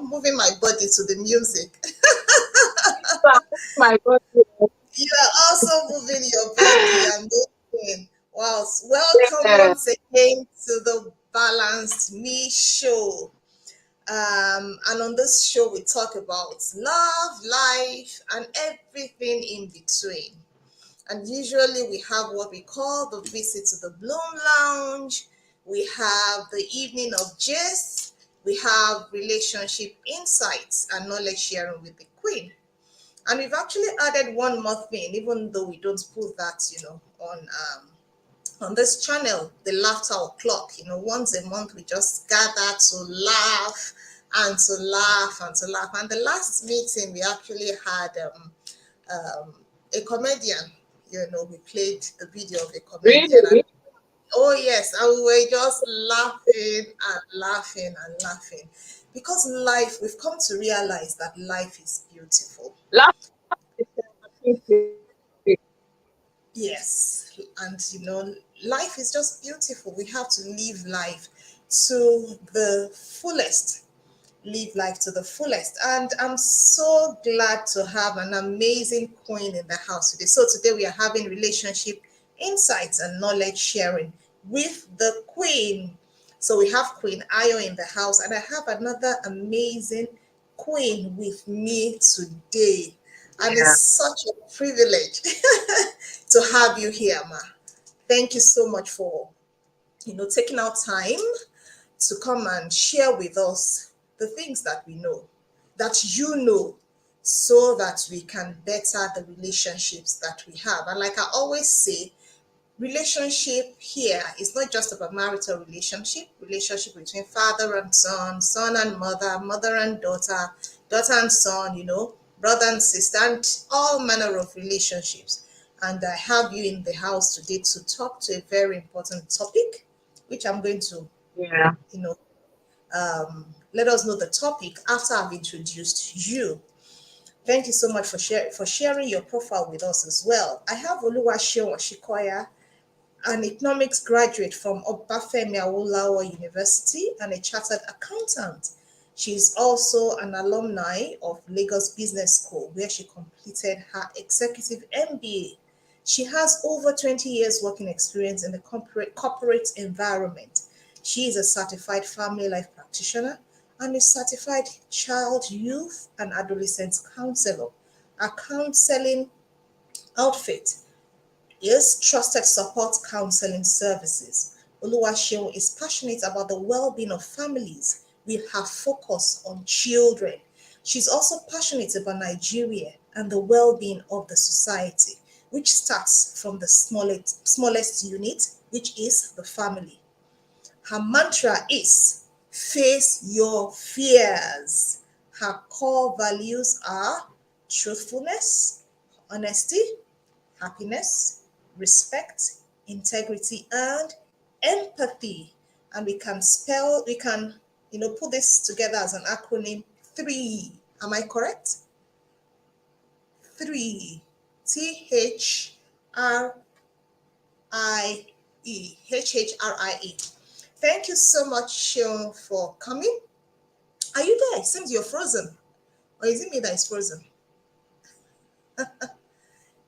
moving my body to the music. My God. You are also moving your body and moving. Wow. Welcome Yeah. once again to the Balanced Me Show. And on this show, we talk about love, life, and everything in between. And usually we have what we call the visit to the Bloom Lounge. We have the evening of gist. We have relationship insights and knowledge sharing with the Queen. And we've actually added one more thing, even though we don't put that, on this channel, the laughter o'clock. Once a month we just gather to laugh and to laugh and to laugh. And the last meeting we actually had a comedian. We played the video of a comedian, and Really? oh yes, and we were just laughing and laughing and laughing because life. We've come to realize that life is beautiful. Last is therapeutic. Yes, and life is just beautiful. We have to live life to the fullest. Live life to the fullest. And I'm so glad to have an amazing queen in the house today. So today we are having relationship insights and knowledge sharing with the queen. So we have Queen Ayo in the house, and I have another amazing queen with me today. And it's Yeah. such a privilege to have you here, Ma. Thank you so much for taking out time to come and share with us the things that we know, that you know, so that we can better the relationships that we have. And like I always say, relationship here is not just about marital relationship between father and son and mother, mother and daughter, daughter and son, brother and sister, and all manner of relationships. And I have you in the house today to talk to a very important topic, which I'm going to, Yeah. you know, let us know the topic after I've introduced you. Thank you so much for sharing your profile with us as well. I have Oluwaseun Oshikoya, an economics graduate from Obafemi Awolowo University and a chartered accountant. She is also an alumni of Lagos Business School, where she completed her executive MBA. She has over 20 years working experience in the corporate environment. She is a certified family life practitioner and a certified child, youth, and adolescent counselor. Her counseling outfit is Trusted Support Counseling Services. Oluwaseun is passionate about the well-being of families with her focus on children. She's also passionate about Nigeria and the well-being of the society, which starts from the smallest unit, which is the family. Her mantra is face your fears. Her core values are truthfulness, honesty, happiness, respect, integrity, and empathy. And we can put this together as an acronym three. Am I correct? Three. Thrie. Thrie. Thank you so much, Sean, for coming. Are you there? It seems you're frozen. Or is it me that is frozen?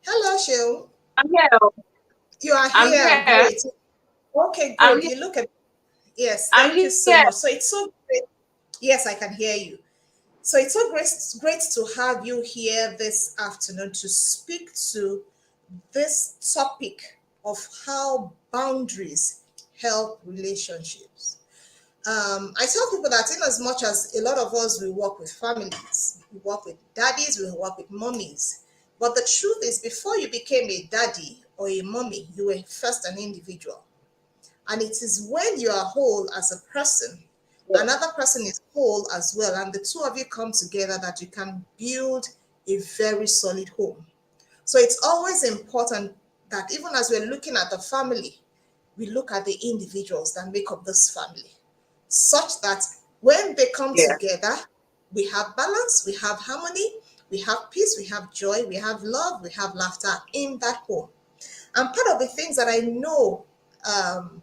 Hello, Sean. I'm here. You are I'm here. here. Great. Okay, I'm good. here. You look at Yes, I'm thank you so here. much. So it's so great. Yes, I can hear you. So it's so great to have you here this afternoon to speak to this topic of how boundaries help relationships. I tell people that in as much as a lot of us we work with families, we work with daddies, we work with mommies. But the truth is, before you became a daddy or a mommy, you were first an individual. And it is when you are whole as a person, Yeah. another person is whole as well, and the two of you come together that you can build a very solid home. So it's always important that even as we're looking at the family, we look at the individuals that make up this family, such that when they come Yeah. together, we have balance, we have harmony, we have peace, we have joy, we have love, we have laughter in that home. And part of the things that I know um,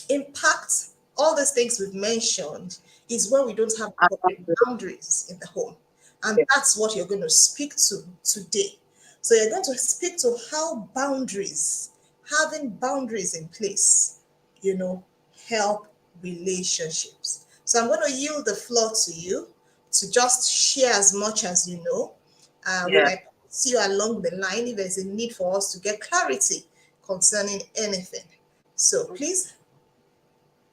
impact all these things we've mentioned is when we don't have appropriate Absolutely. boundaries in the home. And that's what you're going to speak to today. So you're going to speak to how boundaries, having boundaries in place, you know, help relationships. So I'm going to yield the floor to you to just share as much as you know. We Yeah. might see you along the line if there's a need for us to get clarity concerning anything. So please,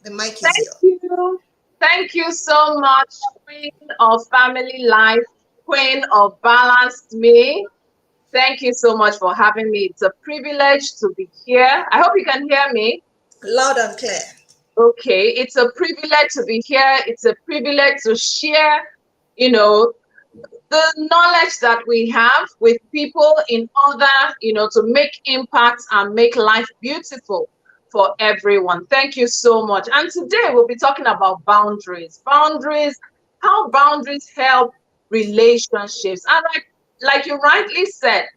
the mic is Thank yours. you. Thank you so much, Queen of Family Life, Queen of Balanced Me. Thank you so much for having me. It's a privilege to be here. I hope you can hear me. Loud and clear. Okay, it's a privilege to be here. It's a privilege to share, you know, the knowledge that we have with people in order, to make impact and make life beautiful for everyone. Thank you so much. And today we'll be talking about boundaries. Boundaries, how boundaries help relationships. And like you rightly said,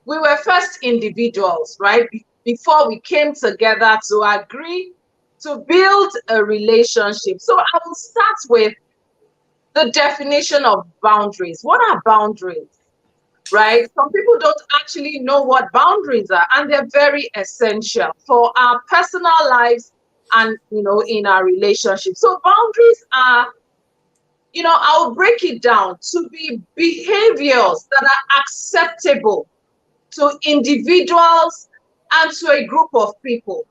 we were first individuals, right? Before we came together to agree to build a relationship. So I will start with the definition of boundaries. What are boundaries? Right? Some people don't actually know what boundaries are, and they're very essential for our personal lives and in our relationships. So boundaries are, I'll break it down to be behaviors that are acceptable to individuals and to a group of people,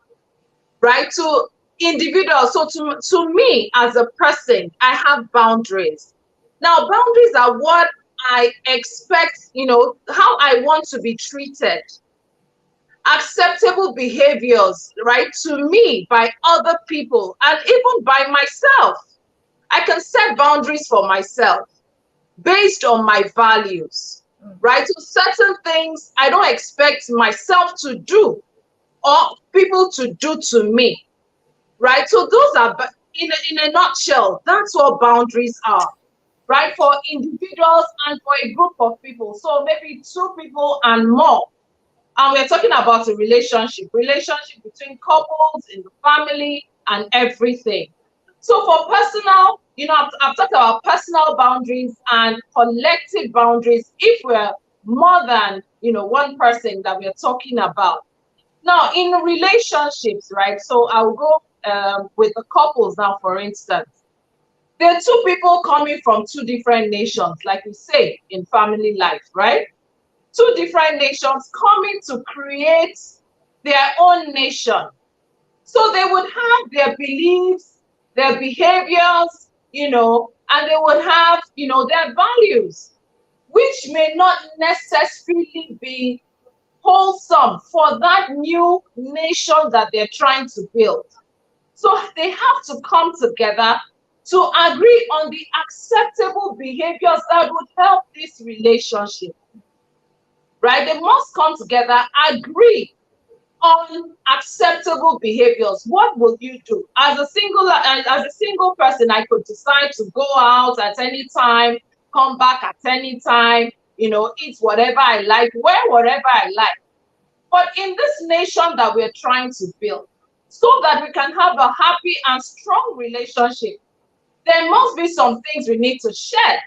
right? To individuals. So to me as a person, I have boundaries. Now, boundaries are what I expect, how I want to be treated. Acceptable behaviors, right, to me by other people and even by myself. I can set boundaries for myself based on my values, right? So certain things I don't expect myself to do or people to do to me, right? So those are, in a nutshell, that's what boundaries are, right? For individuals and for a group of people. So maybe two people and more. And we're talking about a relationship between couples in the family and everything. So for personal, I've talked about personal boundaries and collective boundaries if we're more than, one person that we're talking about. Now, in relationships, right? So I'll go with the couples now, for instance. There are two people coming from two different nations, like we say in family life, right? Two different nations coming to create their own nation. So they would have their beliefs, their behaviors, and they would have, their values, which may not necessarily be wholesome for that new nation that they're trying to build. So they have to come together to agree on the acceptable behaviors that would help this relationship, right? They must come together, agree on acceptable behaviors. What will you do as a single person? I could decide to go out at any time, come back at any time, eat whatever I like, wear whatever I like. But in this nation that we're trying to build, so that we can have a happy and strong relationship, there must be some things we need to shed,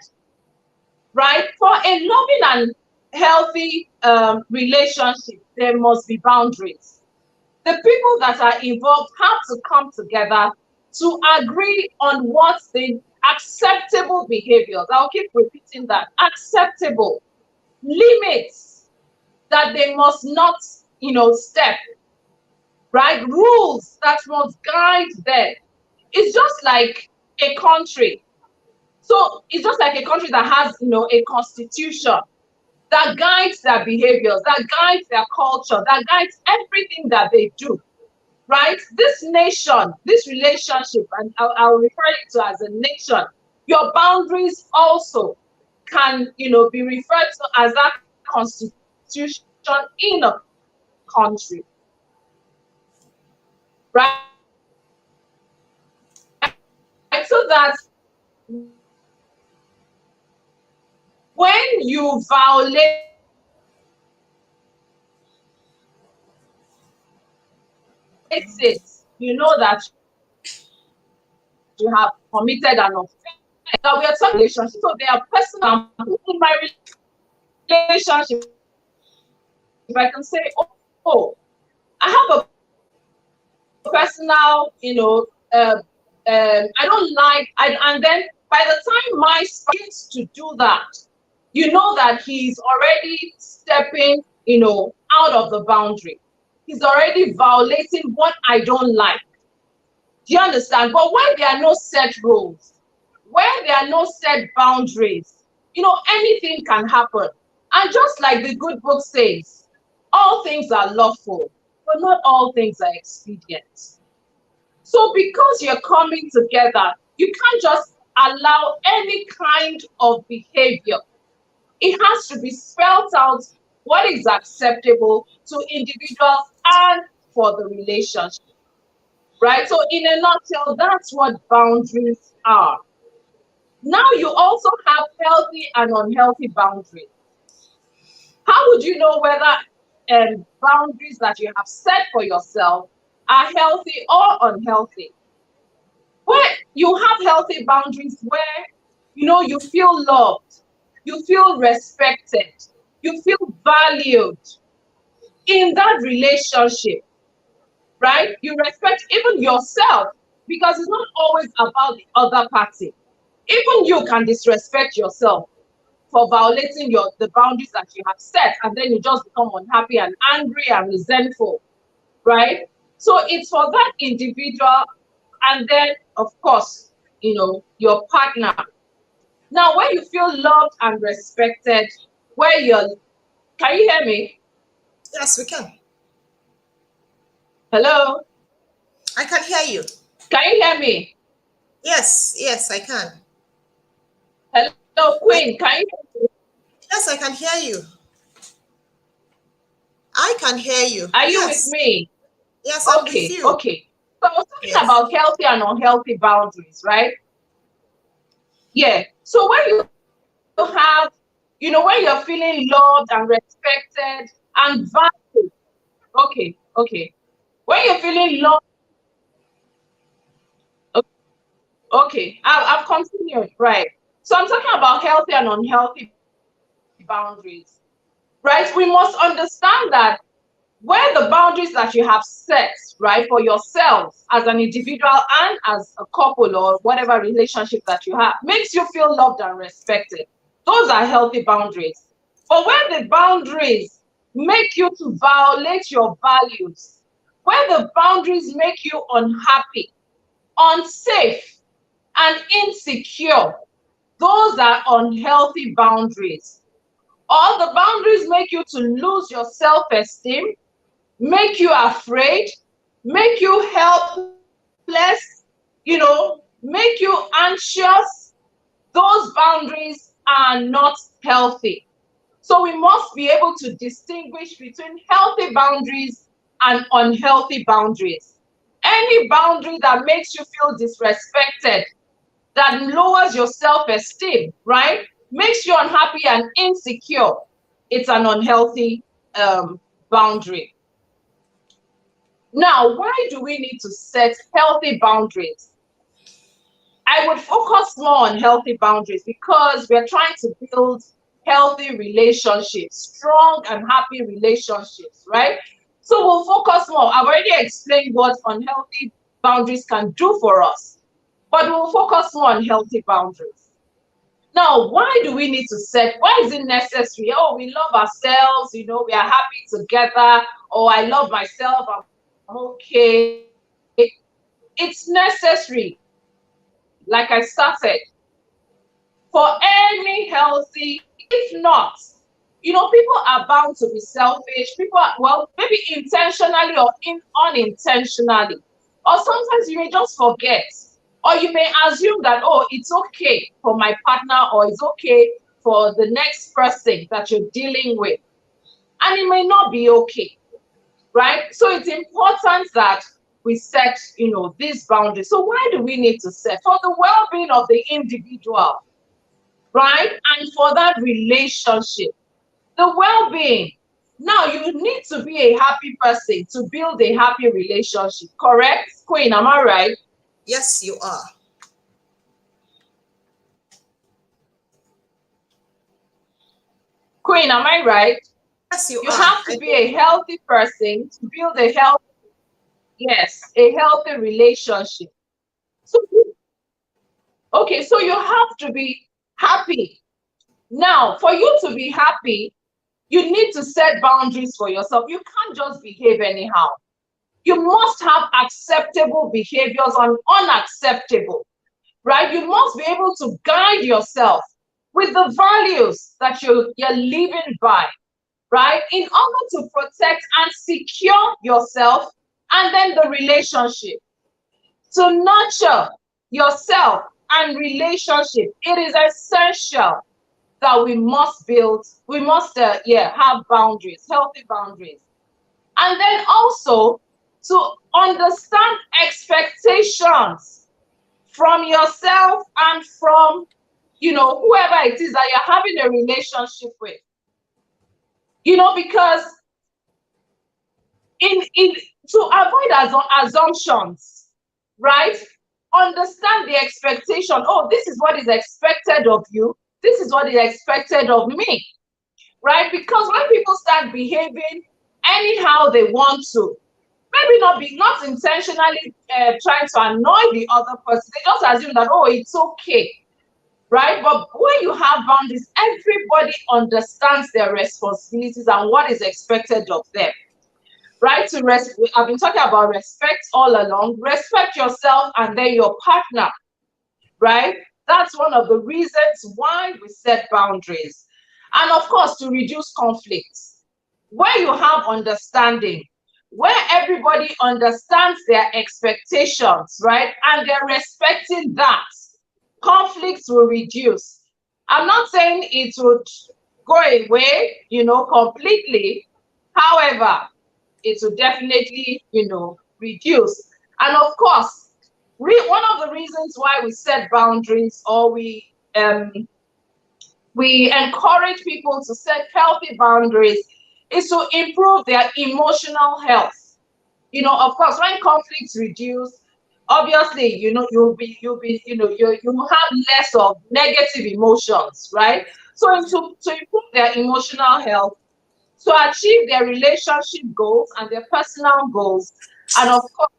right? For a loving and healthy relationship, there must be boundaries. The people that are involved have to come together to agree on what's the acceptable behaviors. I'll keep repeating that. Acceptable limits that they must not, step, right? Rules that must guide them. It's just like a country. So it's just like a country that has, a constitution that guides their behaviors, that guides their culture, that guides everything that they do, right? This nation, this relationship, and I'll refer it to as a nation. Your boundaries also can, be referred to as that constitution in a country, right? So that when you violate it, you know that you're being violated. you have committed an offense. That we are talking relationship. So there are personal in my relationship. If I can say, oh, I have a personal, I don't like, and then by the time my spouse to do that, you know that he's already stepping, out of the boundary. He's already violating what I don't like. Do you understand? But when there are no set rules, where there are no set boundaries, anything can happen. And just like the good book says, all things are lawful, but not all things are expedient. So because you're coming together, you can't just allow any kind of behavior. It has to be spelled out what is acceptable to individuals and for the relationship, right? So in a nutshell, that's what boundaries are. Now you also have healthy and unhealthy boundaries. How would you know whether boundaries that you have set for yourself are healthy or unhealthy? Where you have healthy boundaries where you feel loved, you feel respected, you feel valued in that relationship, right? You respect even yourself because it's not always about the other party. Even you can disrespect yourself for violating the boundaries that you have set, and then you just become unhappy and angry and resentful, right? So it's for that individual, and then of course, your partner. Now, when you feel loved and respected, where you're, can you hear me? Yes, we can. Hello? I can hear you. Can you hear me? Yes, yes, I can. Hello, I, Queen, can you hear me? yes, I can hear you. I can hear you. Are you with Yes, me? yes, I'm with Okay, you. okay. So I was talking Yes. about healthy and unhealthy boundaries, right? Yeah. So when you have, when you're feeling loved and respected and valued, okay, okay. When you're feeling loved, okay, I've continued, right? So I'm talking about healthy and unhealthy boundaries, right? We must understand that where the boundaries that you have set, right, for yourself as an individual and as a couple or whatever relationship that you have makes you feel loved and respected. Those are healthy boundaries. But when the boundaries make you to violate your values, when the boundaries make you unhappy, unsafe, and insecure, those are unhealthy boundaries. Or the boundaries make you to lose your self-esteem, make you afraid, make you helpless, make you anxious. Those boundaries are not healthy. So we must be able to distinguish between healthy boundaries and unhealthy boundaries. Any boundary that makes you feel disrespected, that lowers your self-esteem, right? Makes you unhappy and insecure. It's an unhealthy boundary. Now, why do we need to set healthy boundaries? I would focus more on healthy boundaries because we're trying to build healthy relationships, strong and happy relationships, right? So we'll focus more. I've already explained what unhealthy boundaries can do for us, but we'll focus more on healthy boundaries. Now, why do we need to set? Why is it necessary? Oh, we love ourselves, we are happy together. Oh, I love myself, I'm okay. It's necessary, like I started, for any healthy, if not, people are bound to be selfish. People are, well, maybe intentionally or unintentionally. Or sometimes you may just forget. Or you may assume that, oh, it's okay for my partner or it's okay for the next person that you're dealing with. And it may not be okay, right? So it's important that we set, these boundaries. So why do we need to set? For the well-being of the individual, right? And for that relationship, the well-being. Now, you need to be a happy person to build a happy relationship, correct? Queen, am I right? Yes, you are. Queen, am I right? Yes, you You are. have to be a healthy person to build a healthy, yes, a healthy relationship. So, okay, so you have to be happy. Now, for you to be happy, you need to set boundaries for yourself. You can't just behave anyhow. You must have acceptable behaviors and unacceptable, right? You must be able to guide yourself with the values that you're living by, right? In order to protect and secure yourself and then the relationship. To nurture yourself and relationship, it is essential that we must, have boundaries, healthy boundaries. And then also to understand expectations from yourself and from, whoever it is that you're having a relationship with. Because in to avoid assumptions, right? Understand the expectation. Oh, this is what is expected of you. This is what is expected of me, right? Because when people start behaving anyhow they want to, maybe not intentionally trying to annoy the other person, they just assume that, oh, it's okay, right? But when you have boundaries, everybody understands their responsibilities and what is expected of them, right? I've been talking about respect all along. Respect yourself and then your partner, right? That's one of the reasons why we set boundaries. And of course, to reduce conflicts. Where you have understanding, where everybody understands their expectations, right? And they're respecting that, conflicts will reduce. I'm not saying it would go away, completely. However, it will definitely, reduce. And of course, one of the reasons why we set boundaries, or we encourage people to set healthy boundaries, is to improve their emotional health. Of course, when conflicts reduce, obviously, you have less of negative emotions, right? So to improve their emotional health, to achieve their relationship goals and their personal goals, and of course,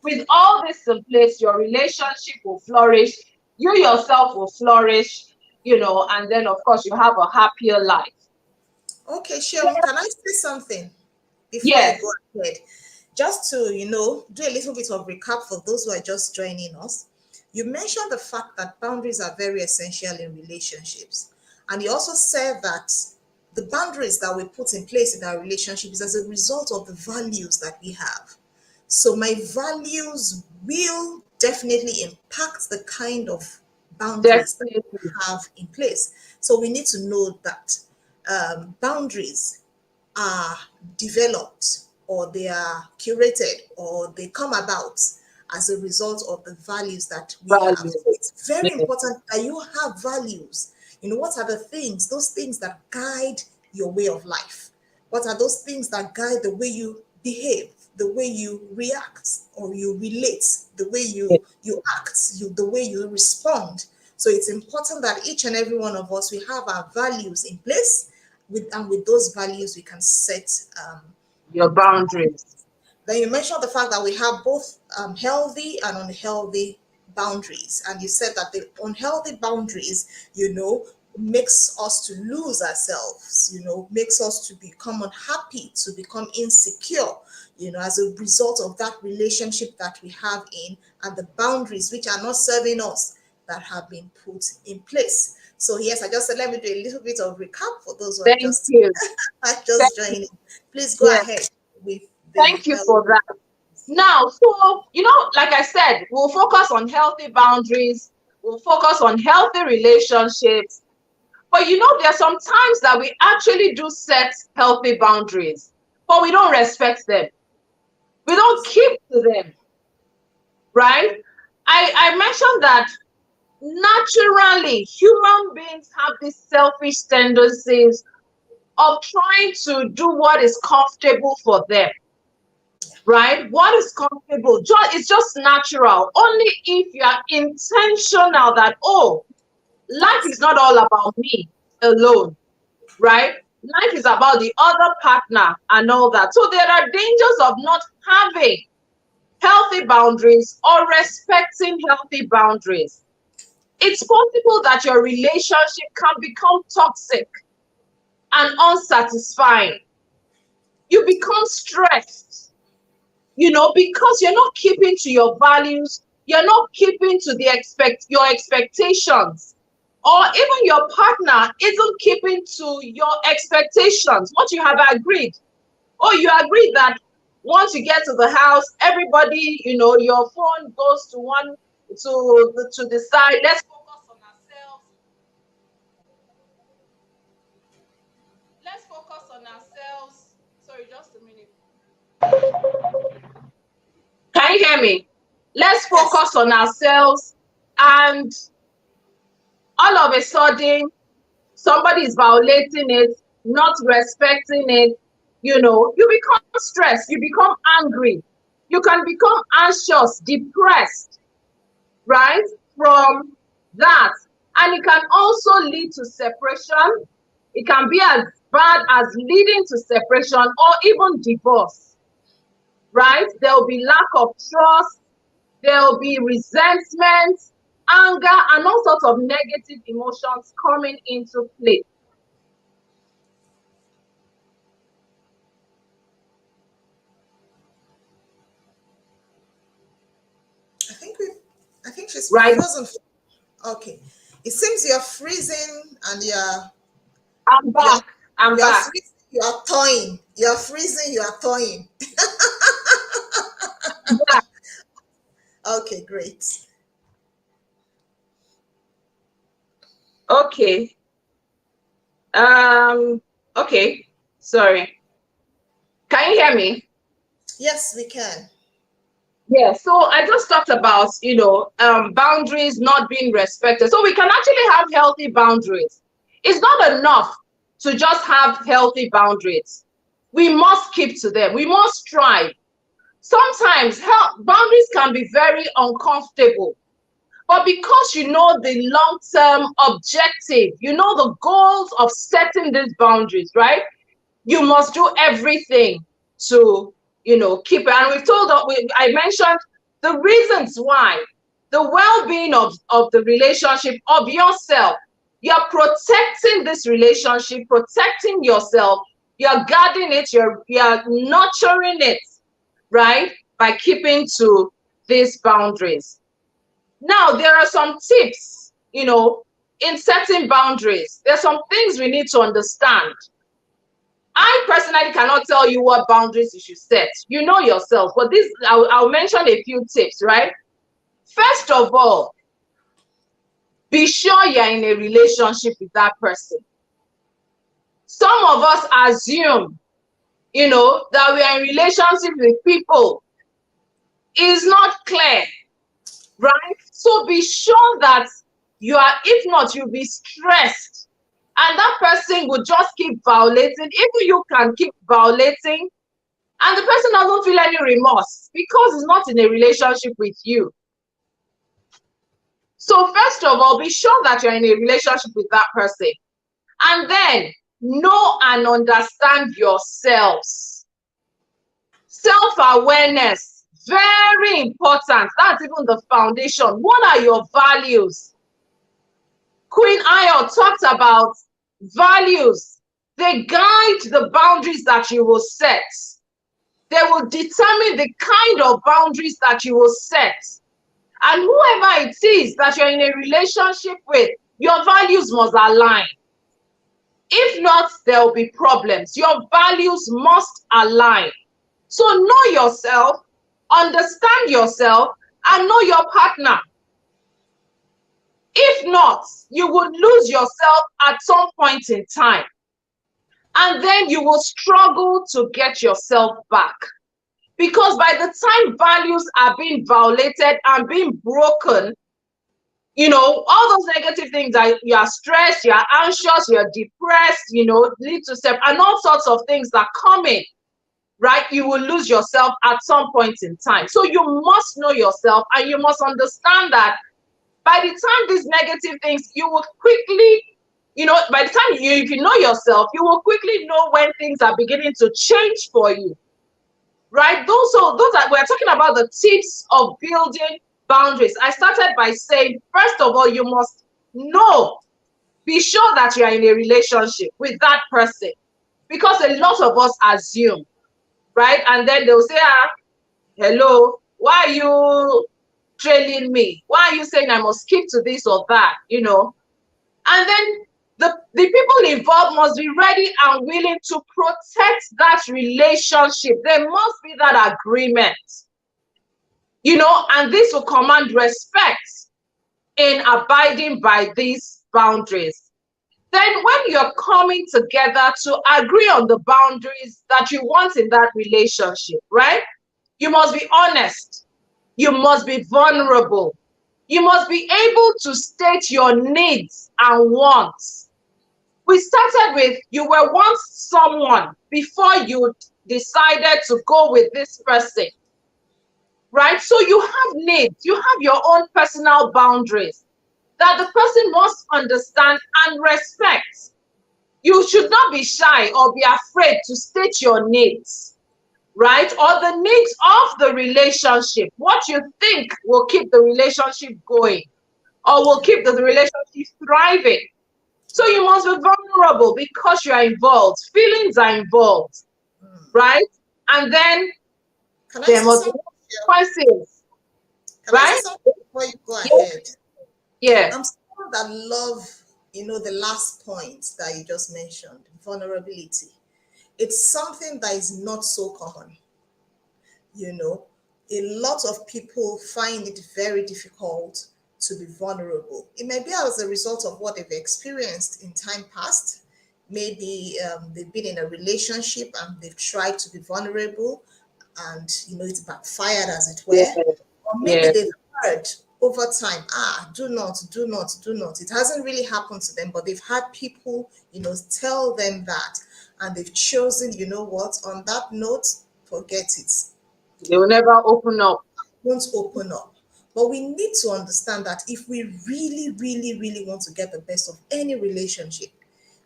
with all this in place, your relationship will flourish, you yourself will flourish, and then of course you have a happier life. Okay, Sean, can I say something before you go Yes, ahead? Just to, do a little bit of recap for those who are just joining us. You mentioned the fact that boundaries are very essential in relationships. And you also said that the boundaries that we put in place in our relationship is as a result of the values that we have. So my values will definitely impact the kind of boundaries that we definitely. have in place. So we need to know that boundaries are developed, or they are curated, or they come about as a result of the values that we have. Value. So it's very Yeah. important that you have values. What are the things, those things that guide your way of life? What are those things that guide the way you behave, the way you react or you relate, the way you act, the way you respond? So it's important that each and every one of us, we have our values in place, and with those values we can set. Your boundaries. Then you mentioned the fact that we have both healthy and unhealthy boundaries, and you said that the unhealthy boundaries, makes us to lose ourselves, makes us to become unhappy, to become insecure, as a result of that relationship that we have in, and the boundaries which are not serving us, that have been put in place. So yes, I just said let me do a little bit of recap for those who are Thank just you. are Thank just you. joining. Please go Yeah. ahead with the Thank you for that. Now, so, like I said, we'll focus on healthy boundaries, we'll focus on healthy relationships. But there are some times that we actually do set healthy boundaries, but we don't respect them. We don't keep to them, right? I mentioned that naturally human beings have these selfish tendencies of trying to do what is comfortable for them, right? What is comfortable? It's just natural. Only if you are intentional that, oh, life is not all about me alone, right? Life is about the other partner and all that. So there are dangers of not having healthy boundaries or respecting healthy boundaries. It's possible that your relationship can become toxic and unsatisfying. You become stressed, because you're not keeping to your values, you're not keeping to your expectations, or even your partner isn't keeping to your expectations, what you have agreed. Oh, you agreed that once you get to the house, everybody, your phone goes to the side. Let's focus on ourselves. Let's focus on ourselves. Sorry, just a minute. Can you hear me? Let's Yes. focus on ourselves. And all of a sudden, somebody is violating it, not respecting it. You become stressed, you become angry, you can become anxious, depressed, right? From that. And it can also lead to separation. It can be as bad as leading to separation or even divorce, right? There will be lack of trust, there will be resentment, anger, and all sorts of negative emotions coming into play. I think we I think she's Right? frozen. Okay. It seems you're freezing and I'm you're back. I'm you're back. freezing, you're thawing. You're freezing, you're thawing. Yeah. Okay, great. Okay. Okay. Sorry. Can you hear me? Yes, we can. Yeah. So I just talked about, boundaries not being respected. So we can actually have healthy boundaries. It's not enough to just have healthy boundaries. We must keep to them. We must strive. Sometimes boundaries can be very uncomfortable. But because you know the long-term objective, you know the goals of setting these boundaries, right? You must do everything to, keep it. And I mentioned the reasons why, the well-being of the relationship, of yourself. You're protecting this relationship, protecting yourself, you're guarding it, you're nurturing it, right? By keeping to these boundaries. Now, there are some tips, in setting boundaries. There's some things we need to understand. I personally cannot tell you what boundaries you should set. You know yourself, but I'll mention a few tips, right? First of all, be sure you're in a relationship with that person. Some of us assume, that we are in relationship with people. It's not clear, right? So be sure that if not, you'll be stressed. And that person will just keep violating. Even you can keep violating, and the person doesn't feel any remorse because he's not in a relationship with you. So first of all, be sure that you're in a relationship with that person. And then know and understand yourselves. Self-awareness, very important. That's even the foundation. What are your values? Queen Ayo talked about values. They guide the boundaries that you will set. They will determine the kind of boundaries that you will set. And whoever it is that you're in a relationship with, your values must align. If not, there will be problems. Your values must align. So know yourself, understand yourself, and know your partner. If not, you will lose yourself at some point in time. And then you will struggle to get yourself back. Because by the time values are being violated and being broken, all those negative things, that you are stressed, you are anxious, you're depressed, lead to self, and all sorts of things that come in, right? You will lose yourself at some point in time. So you must know yourself, and you must understand that by the time these negative things, you will quickly You know, by the time if you know yourself, you will quickly know when things are beginning to change for you, right? Those are, we're talking about the tips of building boundaries. I started by saying, first of all, you must know, be sure that you are in a relationship with that person, because a lot of us assume, right? And then they'll say, hello, why are you trailing me? Why are you saying I must keep to this or that? You know, and then the people involved must be ready and willing to protect that relationship. There must be that agreement, you know, and this will command respect in abiding by these boundaries. Then when you're coming together to agree on the boundaries that you want in that relationship, right? You must be honest. You must be vulnerable. You must be able to state your needs and wants. We started with, you were once someone before you decided to go with this person, right? So you have needs, you have your own personal boundaries that the person must understand and respect. You should not be shy or be afraid to state your needs, right? Or the needs of the relationship, what you think will keep the relationship going or will keep the relationship thriving. So you must be vulnerable because you are involved. Feelings are involved, right? And then Can I there say must be something here? consequences, Can I say right? something before you go Yeah, ahead? yeah, I'm someone that love, the last point that you just mentioned, vulnerability. It's something that is not so common. you know a lot of people find it very difficult to be vulnerable. It may be as a result of what they've experienced in time past. Maybe they've been in a relationship and they've tried to be vulnerable, and it's backfired, as it yeah, were. Or maybe yeah. they've heard over time, do not, do not, do not. It hasn't really happened to them, but they've had people tell them that, and they've chosen, what, on that note, forget it, They will never open up. won't open up. But we need to understand that if we really, really, really want to get the best of any relationship,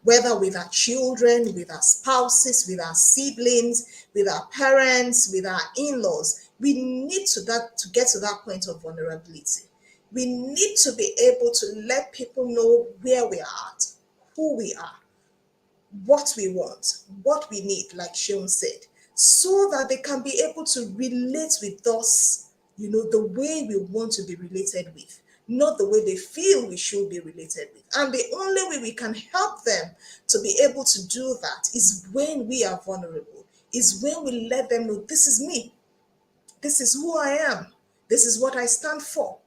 whether with our children, with our spouses, with our siblings, with our parents, with our in-laws, we need to get to that point of vulnerability. We need to be able to let people know where we are at, who we are, what we want, what we need, like Sean said, so that they can be able to relate with us, the way we want to be related with, not the way they feel we should be related with. And the only way we can help them to be able to do that is when we are vulnerable, is when we let them know, this is me, this is who I am, this is what I stand for.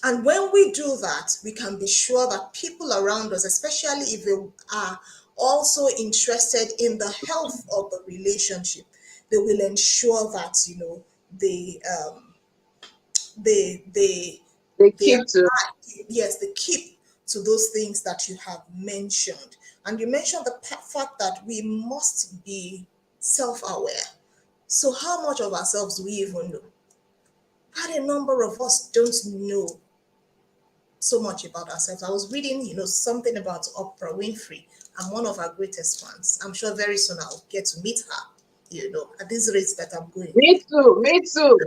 And when we do that, we can be sure that people around us, especially if they are also interested in the health of the relationship, they will ensure that they they they They they keep to, yes, they keep to those things that you have mentioned. And you mentioned the fact that we must be self-aware. So how much of ourselves do we even know? Quite a number of us don't know so much about ourselves. I was reading, something about Oprah Winfrey. I'm one of her greatest fans. I'm sure very soon I'll get to meet her, at this rate that I'm going. me too, me too.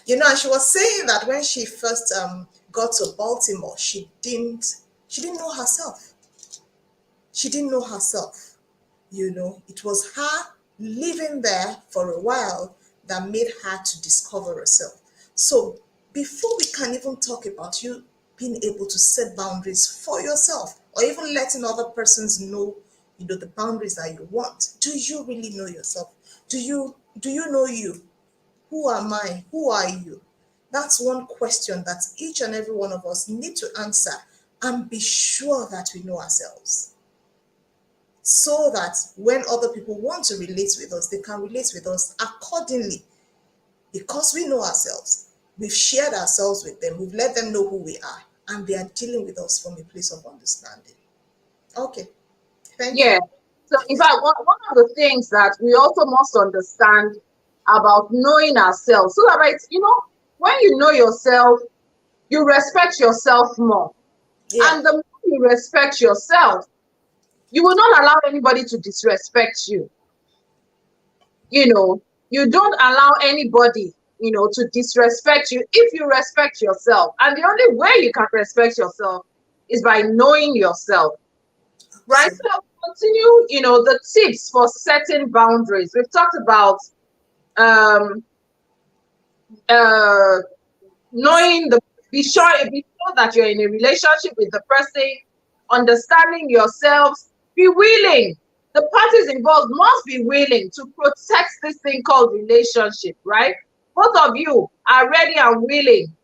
And she was saying that when she first got to Baltimore, she didn't know herself. She didn't know herself. It was her living there for a while that made her to discover herself. So before we can even talk about you being able to set boundaries for yourself, or even letting other persons know, the boundaries that you want, do you really know yourself? Do you know you? Who am I? Who are you? That's one question that each and every one of us need to answer, and be sure that we know ourselves, so that when other people want to relate with us, they can relate with us accordingly, because we know ourselves. We've shared ourselves with them, we've let them know who we are, and they are dealing with us from a place of understanding. Okay, thank Yeah. you. So, in fact, one of the things that we also must understand about knowing ourselves, so that, right, when you know yourself, you respect yourself more. Yeah. And the more you respect yourself, you will not allow anybody to disrespect you. You don't allow anybody, to disrespect you if you respect yourself. And the only way you can respect yourself is by knowing yourself, right? Absolutely. So continue, the tips for setting boundaries. We've talked about um uh knowing the be sure that you're in a relationship with the person, understanding yourselves, be willing. The parties involved must be willing to protect this thing called relationship, right? Both of you are ready and willing.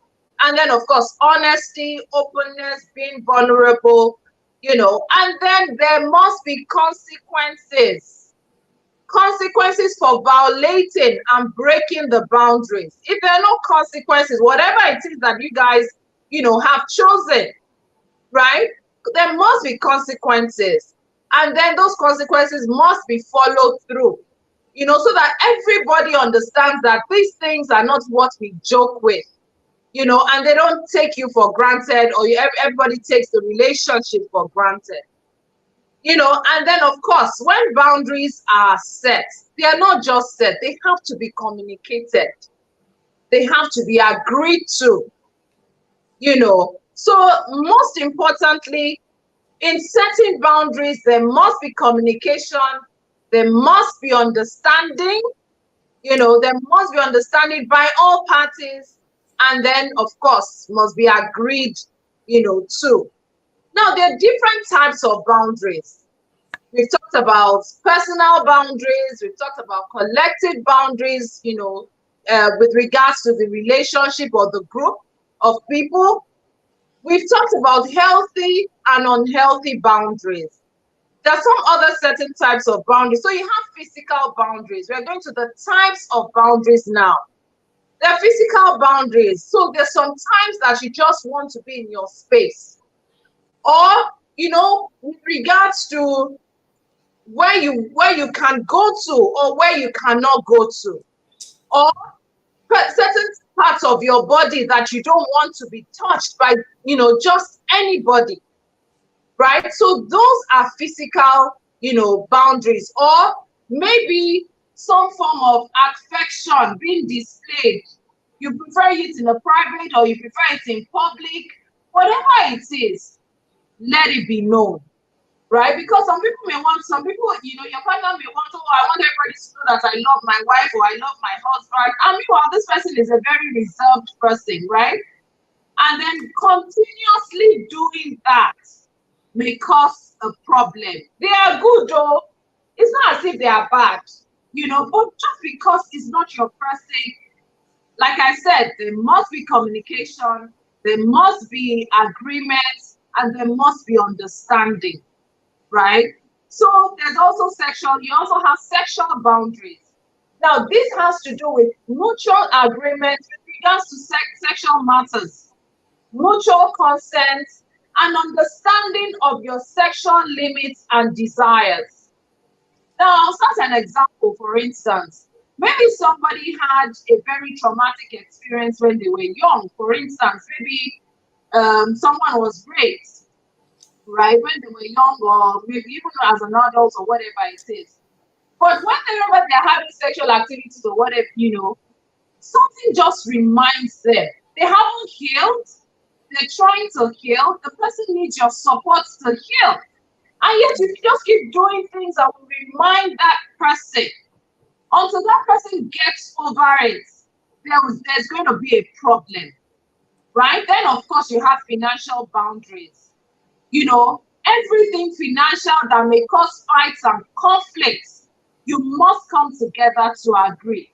And then, of course, honesty, openness, being vulnerable, and then there must be consequences for violating and breaking the boundaries. If there are no consequences, whatever it is that you guys, have chosen, right? There must be consequences. And then those consequences must be followed through, so that everybody understands that these things are not what we joke with, and they don't take you for granted, or everybody takes the relationship for granted. And then, of course, when boundaries are set, they are not just set, they have to be communicated, they have to be agreed to. So most importantly, in setting boundaries, there must be communication, there must be understanding, there must be understanding by all parties, and then, of course, must be agreed, too. Now, there are different types of boundaries. We've talked about personal boundaries, we've talked about collective boundaries, with regards to the relationship or the group of people. We've talked about healthy and unhealthy boundaries. There are some other certain types of boundaries. So you have physical boundaries. We're going to the types of boundaries now. There are physical boundaries. So there's some times that you just want to be in your space. Or, with regards to where you can go to or where you cannot go to, or certain parts of your body that you don't want to be touched by just anybody, right? So those are physical boundaries. Or maybe some form of affection being displayed, you prefer it in a private or you prefer it in public, whatever it is, let it be known. Right? Because some people, your partner may want, oh, I want everybody to know that I love my wife or I love my husband. And meanwhile, this person is a very reserved person, right? And then continuously doing that may cause a problem. They are good though. It's not as if they are bad, but just because it's not your person, like I said, there must be communication, there must be agreement, and there must be understanding. Right? So there's also you also have sexual boundaries. Now, this has to do with mutual agreement with regards to sexual matters, mutual consent, and understanding of your sexual limits and desires. Now, I'll start an example. For instance, maybe somebody had a very traumatic experience when they were young. For instance, maybe someone was raped, right, when they were young, or maybe even as an adult or whatever it is. But whenever they're having sexual activities or whatever, something just reminds them. They haven't healed, they're trying to heal. The person needs your support to heal. And yet you just keep doing things that will remind that person. Until that person gets over it, there's going to be a problem. Right? Then, of course, you have financial boundaries. Everything financial that may cause fights and conflicts, you must come together to agree.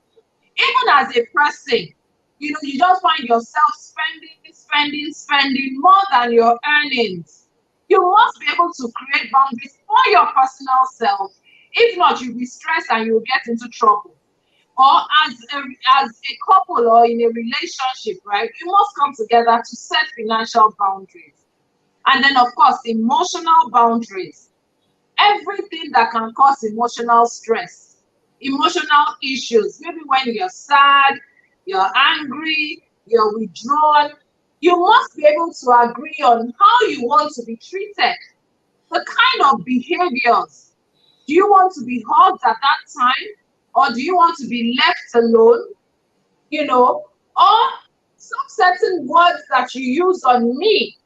Even as a person, you just find yourself spending more than your earnings. You must be able to create boundaries for your personal self. If not, you'll be stressed and you'll get into trouble. Or as a couple or in a relationship, right? You must come together to set financial boundaries. And then, of course, emotional boundaries. Everything that can cause emotional stress, emotional issues, maybe when you're sad, you're angry, you're withdrawn, You must be able to agree on how you want to be treated, the kind of behaviors. Do you want to be hugged at that time? Or do you want to be left alone? You know, or some certain words that you use on me,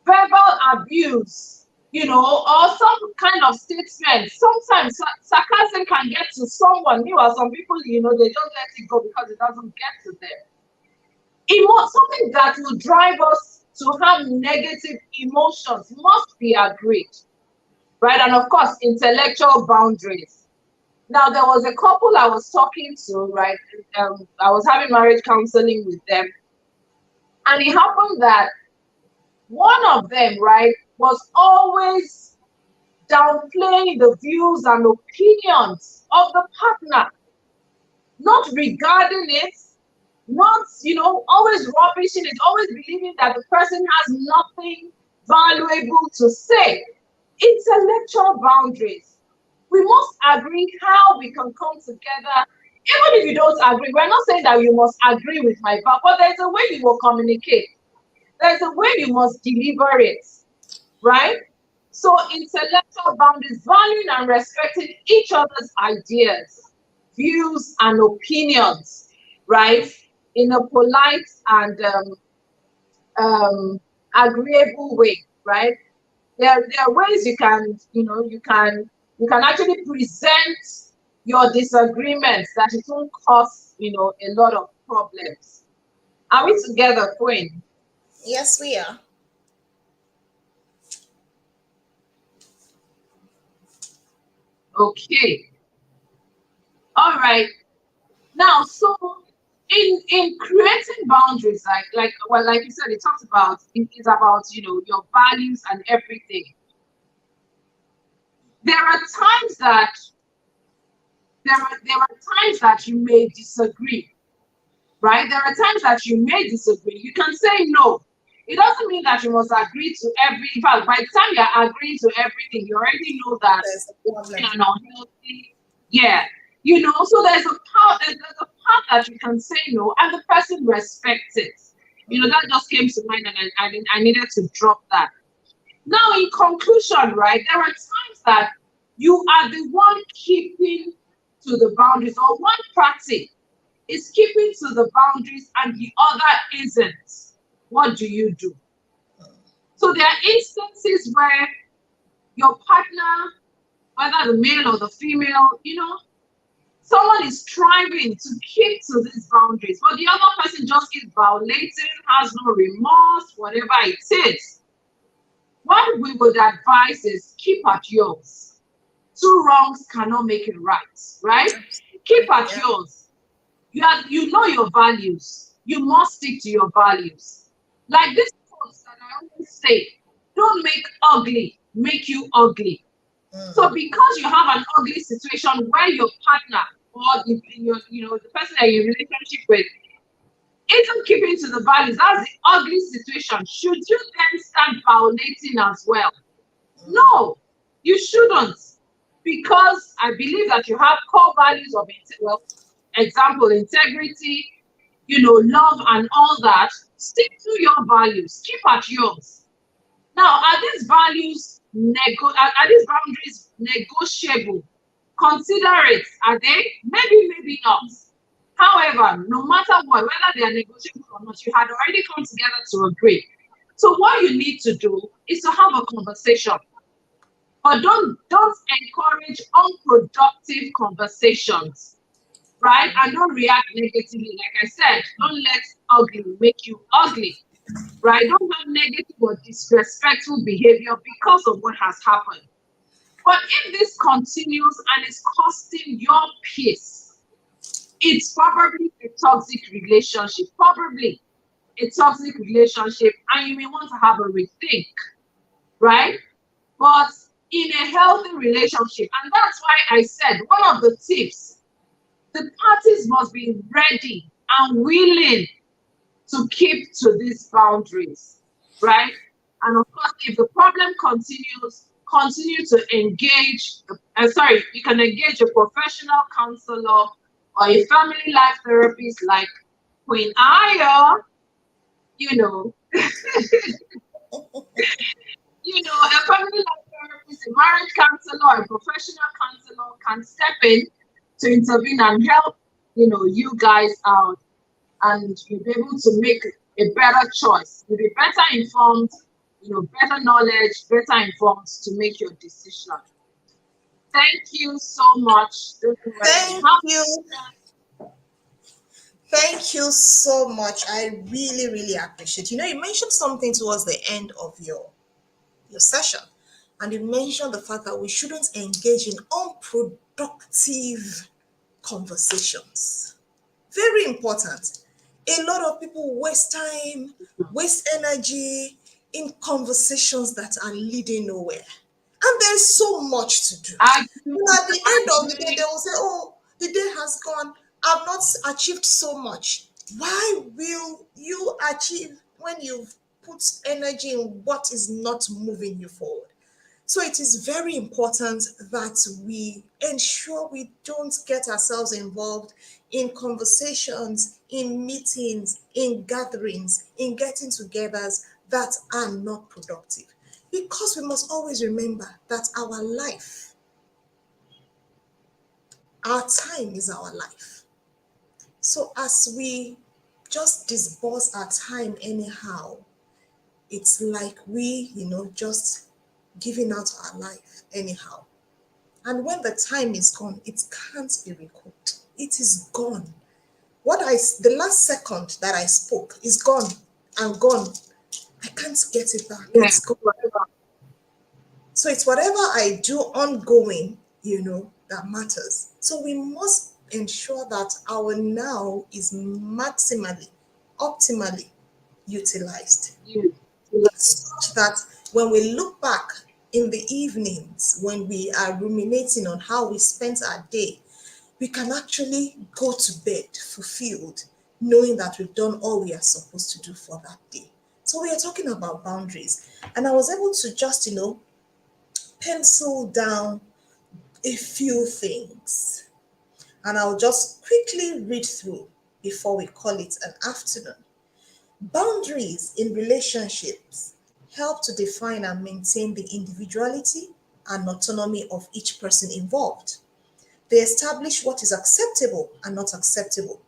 verbal abuse, or some kind of statement. Sometimes sarcasm can get to someone. Meanwhile, some people, they just let it go because it doesn't get to them. Something that will drive us to have negative emotions must be agreed, right? And of course, intellectual boundaries. Now, there was a couple I was talking to, right? I was having marriage counseling with them, and it happened that one of them, right, was always downplaying the views and opinions of the partner, not regarding it, not, always rubbishing it, always believing that the person has nothing valuable to say. Intellectual boundaries. We must agree how we can come together. Even if you don't agree, we're not saying that you must agree with my vow, but there's a way you will communicate. There's a way you must deliver it, right? So intellectual boundaries, valuing and respecting each other's ideas, views, and opinions, right? In a polite and agreeable way, right? There are ways you can actually present your disagreements that it won't cause a lot of problems. Are we together, Queen? Yes, we are. Okay. All right. Now, so in creating boundaries, like you said, it talks about it's about your values and everything. There are times that there are times that you may disagree, right? There are times that you may disagree. You can say no. It doesn't mean that you must agree to every. In fact, by the time you're agreeing to everything, you already know that There's a it's problem. unhealthy. Yeah, so there's a part that you can say no, and the person respects it. That just came to mind, and I needed to drop that. Now, in conclusion, right, there are times that you are the one keeping to the boundaries, or one party is keeping to the boundaries and the other isn't. What do you do? So there are instances where your partner, whether the male or the female, someone is striving to keep to these boundaries, but the other person just keeps violating, has no remorse, whatever it is. What we would advise is keep at yours. Two wrongs cannot make it right? Keep at Yeah. yours. You know your values. You must stick to your values. Like this quote that I always say, don't make ugly make you ugly. So because you have an ugly situation where your partner or the person that you're in a relationship with isn't keeping to the values, that's the ugly situation. Should you then start violating as well? No, you shouldn't. Because I believe that you have core values of example, integrity, love and all that. Stick to your values. Keep at yours. Now, are these are these boundaries negotiable? Consider it. Are they? Maybe, maybe not. However, no matter what, whether they are negotiable or not, you had already come together to agree. So what you need to do is to have a conversation. But don't encourage unproductive conversations, right? And don't react negatively. Like I said, don't let ugly make you ugly, right? Don't have negative or disrespectful behavior because of what has happened. But if this continues and is costing your peace, it's probably a toxic relationship, and you may want to have a rethink, right? But in a healthy relationship, and that's why I said one of the tips, the parties must be ready and willing to keep to these boundaries, right? And of course, if the problem continues, continue to engage. Sorry, you can engage a professional counselor or a family life therapist like Queen Aya. you know, a family life therapist, a marriage counselor, or a professional counselor can step in to intervene and help, you guys out, and you'll be able to make a better choice. You'll be better informed, better knowledge, better informed to make your decision. Thank you so much. Those were Thank you. the Thank you so much. I really, really appreciate. You mentioned something towards the end of your session, and you mentioned the fact that we shouldn't engage in unproductive conversations. Very important. A lot of people waste time, waste energy in conversations that are leading nowhere. And there's so much to do. I agree. At the end of the day, they will say, oh, the day has gone. I've not achieved so much. Why will you achieve when you've put energy in what is not moving you forward? So it is very important that we ensure we don't get ourselves involved in conversations, in meetings, in gatherings, in getting togethers that are not productive. Because we must always remember that our time is our life. So as we just disburse our time anyhow, it's like just giving out our life anyhow. And when the time is gone, it can't be recouped. It is gone. The last second that I spoke is gone and gone. I can't get it back. Yeah, It's gone. So it's whatever I do ongoing, that matters. So we must ensure that our now is maximally, optimally utilized, you. such that when we look back in the evenings, when we are ruminating on how we spent our day, we can actually go to bed fulfilled, knowing that we've done all we are supposed to do for that day. So we are talking about boundaries. And I was able to just, pencil down a few things. And I'll just quickly read through before we call it an afternoon. Boundaries in relationships help to define and maintain the individuality and autonomy of each person involved. They establish what is acceptable and not acceptable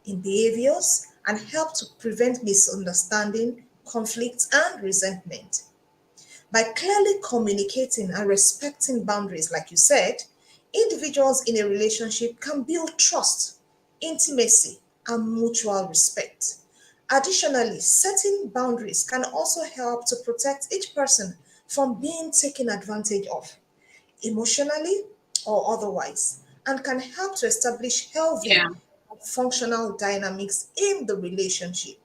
in behaviors and help to prevent misunderstanding, conflict, and resentment. By clearly communicating and respecting boundaries, like you said, individuals in a relationship can build trust, intimacy, and mutual respect. Additionally, setting boundaries can also help to protect each person from being taken advantage of, emotionally or otherwise, and can help to establish Yeah. healthy, functional dynamics in the relationship.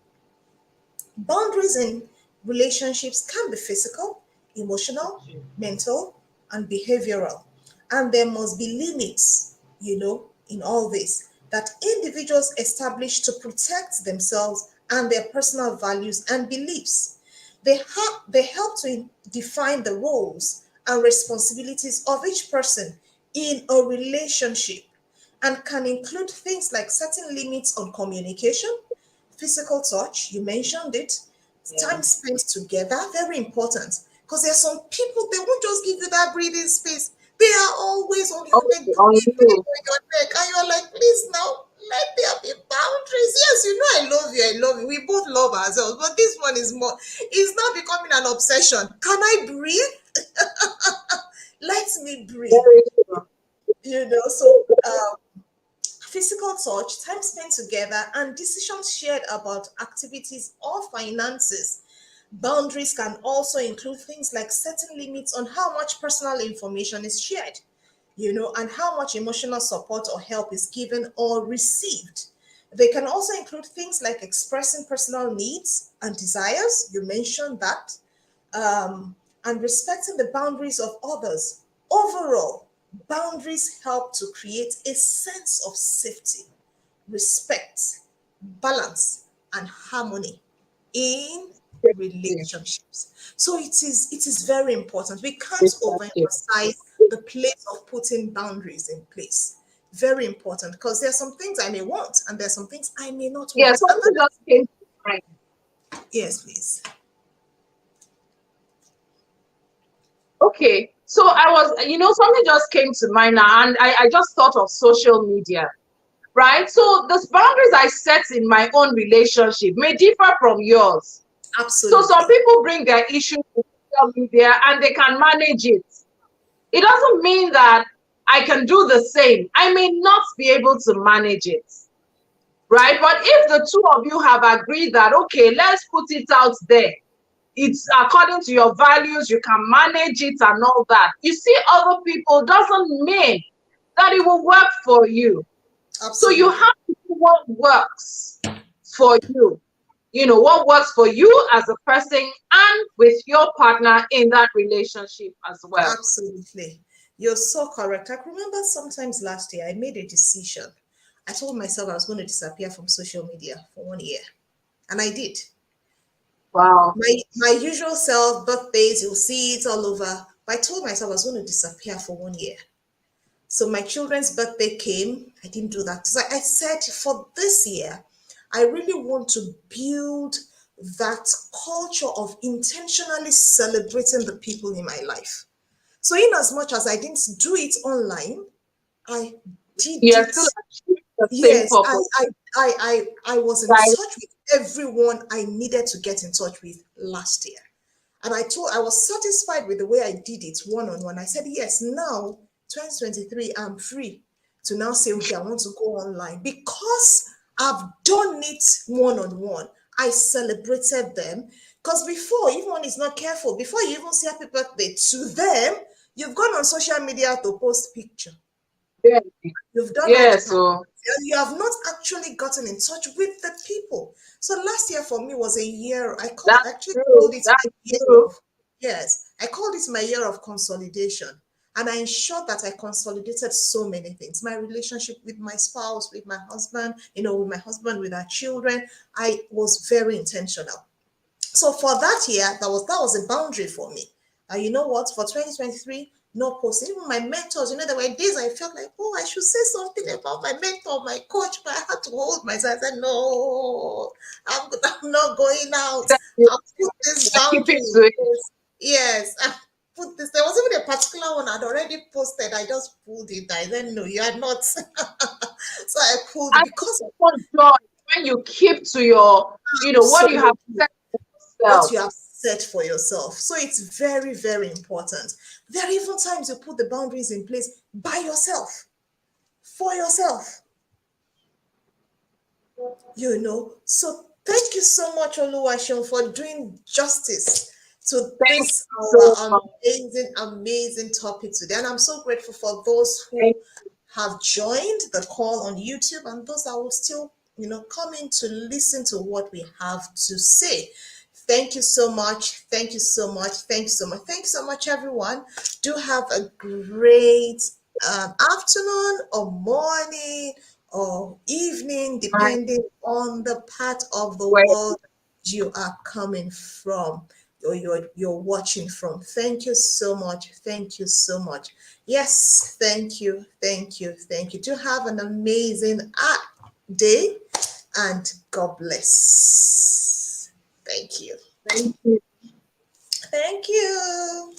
Boundaries in relationships can be physical, emotional, mental, and behavioral. And there must be limits, in all this that individuals establish to protect themselves and their personal values and beliefs. They help to define the roles and responsibilities of each person in a relationship and can include things like setting limits on communication, physical touch, you mentioned it, Yeah. time spent together, very important. Because there are some people, they won't just give you that breathing space. They are always on your neck, Okay, on breathing you. on your neck, and you're like, please now, let there be boundaries. Yes, I love you, I love you. We both love ourselves, but this one is more, it's now becoming an obsession. Can I breathe? Let me breathe. Very true. So physical touch, time spent together, and decisions shared about activities or finances. Boundaries can also include things like setting limits on how much personal information is shared, and how much emotional support or help is given or received. They can also include things like expressing personal needs and desires. You mentioned that, and respecting the boundaries of others. Overall, boundaries help to create a sense of safety, respect, balance, and harmony in relationships. So it is very important. We can't Exactly. overemphasize the place of putting boundaries in place. Very important because there are some things I may want and there are some things I may not Yeah, want. And something just came to mind. Yes, please. Okay, so I was, something just came to mind now, and I just thought of social media, right? So the boundaries I set in my own relationship may differ from yours. So some Absolutely. people bring their issues to social media and they can manage it. It doesn't mean that I can do the same. I may not be able to manage it, right? But if the two of you have agreed that, okay, let's put it out there, it's according to your values, you can manage it and all that. You see, other people doesn't mean that it will work for you. So you have Absolutely. to do what works for you. What works for you as a person and with your partner in that relationship as well. Absolutely. You're so correct. I remember sometimes last year I made a decision. I told myself I was going to disappear from social media for 1 year. And I did. Wow. My usual self, birthdays, you'll see it all over. But I told myself I was going to disappear for 1 year. So my children's birthday came. I didn't do that. So I said for this year, I really want to build that culture of intentionally celebrating the people in my life. So in as much as I didn't do it online, I did You're it. still achieving the same Yes, purpose, I was in right? touch with everyone I needed to get in touch with last year. And I was satisfied with the way I did it one on one. I said, yes, now 2023, I'm free to now say, okay, I want to go online because I've done it one on one. I celebrated them because before, even when it's not careful, before you even say happy birthday to them, you've gone on social media to post picture. Yeah. You've done all Yeah, the part. so You have not actually gotten in touch with the people. So last year for me was a year. I that's actually true. called it That's my year true. of, yes, I called it my year of consolidation. And I ensured that I consolidated so many things. My relationship with my spouse, with my husband, with my husband, with our children. I was very intentional. So for that year, that was a boundary for me. And you know what? For 2023, no posting. Even my mentors, there were days I felt like, oh, I should say something about my mentor, my coach, but I had to hold myself. I said, no, I'm not going out. You're I'll put this keeping boundary to in it. place. Yes, I put this. There was even a particular one I'd already posted. I just pulled it. I said, no, you are not. So I pulled it And because of more joy when you keep to your, what you have absolutely set for what yourself. you have set for yourself. So it's very, very important. There are even times you put the boundaries in place by yourself, for yourself, So thank you so much, Oluwaseun, for doing justice to Thank this you so our much. amazing, amazing topic today. And I'm so grateful for those Thank who have joined the call on YouTube and those that will still, come in to listen to what we have to say. Thank you so much. Thank you so much. Thank you so much. Thank you so much, everyone. Do have a great afternoon or morning or evening, you. depending on the part of the Wait. world you are coming from or you're watching from. Thank you so much. Thank you so much. Yes, thank you. Thank you. Thank you. Do have an amazing day and God bless. Thank you. Thank you. Thank you.